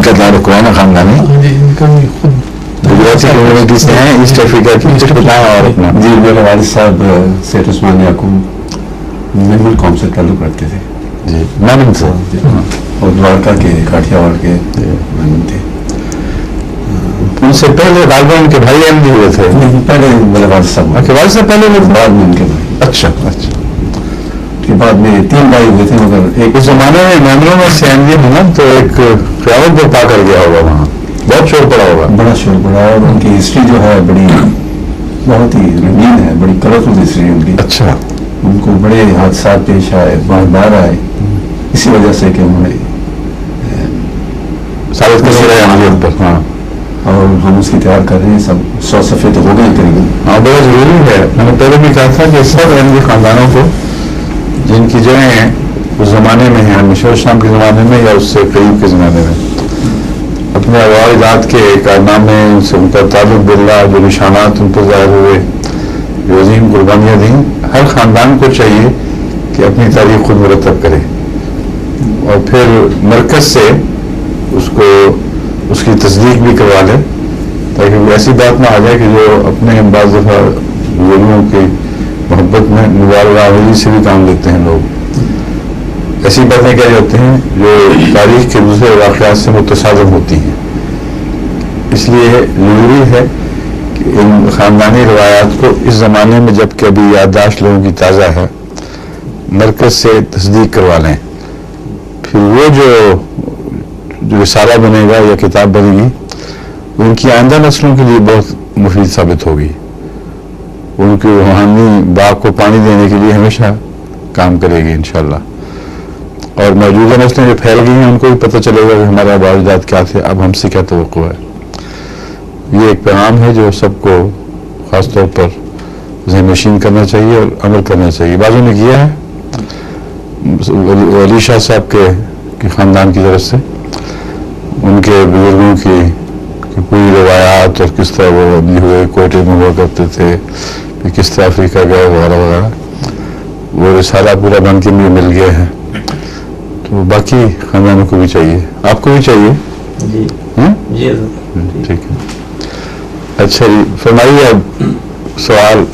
کا تعلق ہوا نا خاندانی؟ ان کا بھی خود گجراتی کمیونٹی سے ہیں ایسٹ افریقہ کی، کچھ بتائیں اور اپنا. جی میرے والد صاحب سیٹ عثمان یعقوب منمل قوم سے تعلق رکھتے تھے. جی مانن سے، اور دوارکا کے کاٹھیاواڑ کے منمل تھے. ان سے پہلے غالباً ان کے بھائی ایم ڈی ہوئے تھے. پہلے میرے والد صاحب کے والد سے پہلے وہ بعد میں ان کے بھائی. اچھا اچھا. اس کے بعد میں 3 بھائی ہوئے تھے، مگر ایک اس زمانے میں میمنوں میں سے ایم ڈی ہونا تو ایک قیامت کو پا کر گیا ہوگا، وہاں بہت شور پڑا ہوگا. بڑا شور پڑا، اور ان کی ہسٹری جو ہے بڑی بہت ہی رنگین ہے، بڑی کلرفل ہسٹری ان کی. اچھا. ان کو بڑے حادثات پیش آئے، بار بار آئے، اسی وجہ سے کہ انہوں نے ثابت کر رہے ہیں مجھے پر. ہاں اور ہم اس کی تیار کر رہے ہیں. سب 100 صفحے تو ہو گئے قریباً. ہاں بہت ضروری ہے. میں نے پہلے بھی کہا تھا کہ سب ایم ڈی خاندانوں کو جن کی جڑیں ہیں اس زمانے میں ہیں، مشہور اسلام کے زمانے میں یا اس سے قریب کے زمانے میں، اپنے والدات کے کارنامے، ان کا تعلق باللہ، جو نشانات ان پر ظاہر ہوئے، جو عظیم قربانیاں دیں، ہر خاندان کو چاہیے کہ اپنی تاریخ خود مرتب کرے اور پھر مرکز سے اس کی تصدیق بھی کروا لے، تاکہ وہ ایسی بات نہ آ جائے کہ جو اپنے بعض دفعہ بزرگوں کی محبت میں مبالغہ آوری سے بھی کام لیتے ہیں لوگ. ایسی باتیں کہہ جاتے ہیں جو تاریخ کے دوسرے واقعات سے متصادم ہوتی ہیں. اس لیے ضروری ہے کہ ان خاندانی روایات کو اس زمانے میں جب کہ ابھی یادداشت لوگوں کی تازہ ہے، مرکز سے تصدیق کروا لیں. پھر وہ جو رسالہ بنے گا یا کتاب بنے گی ان کی آئندہ نسلوں کے لیے بہت مفید ثابت ہوگی. ان کی روحانی باغ کو پانی دینے کے لیے ہمیشہ کام کرے گی انشاءاللہ. اور موجودہ نسلیں جو پھیل گئی ہیں ان کو بھی پتہ چلے گا کہ ہمارے والدات کیا تھے، اب ہم سے کیا توقع ہے. یہ ایک پیغام ہے جو سب کو خاص طور پر ذہن نشین کرنا چاہیے اور عمل کرنا چاہیے. بعضوں نے کیا ہے، علی شاہ صاحب کے خاندان کی طرف سے ان کے بزرگوں کی پوری روایات اور کس طرح وہ ابھی ہوئے کوٹے میں ہوا کرتے تھے، پھر کس طرح افریقہ گئے وغیرہ وغیرہ، وہ رسالہ پورا بن کے مجھے مل گیا ہے. تو باقی خاندانوں کو بھی چاہیے، آپ کو بھی چاہیے. جی جی ٹھیک ہے. اچھا جی، فرمائیے اب سوال.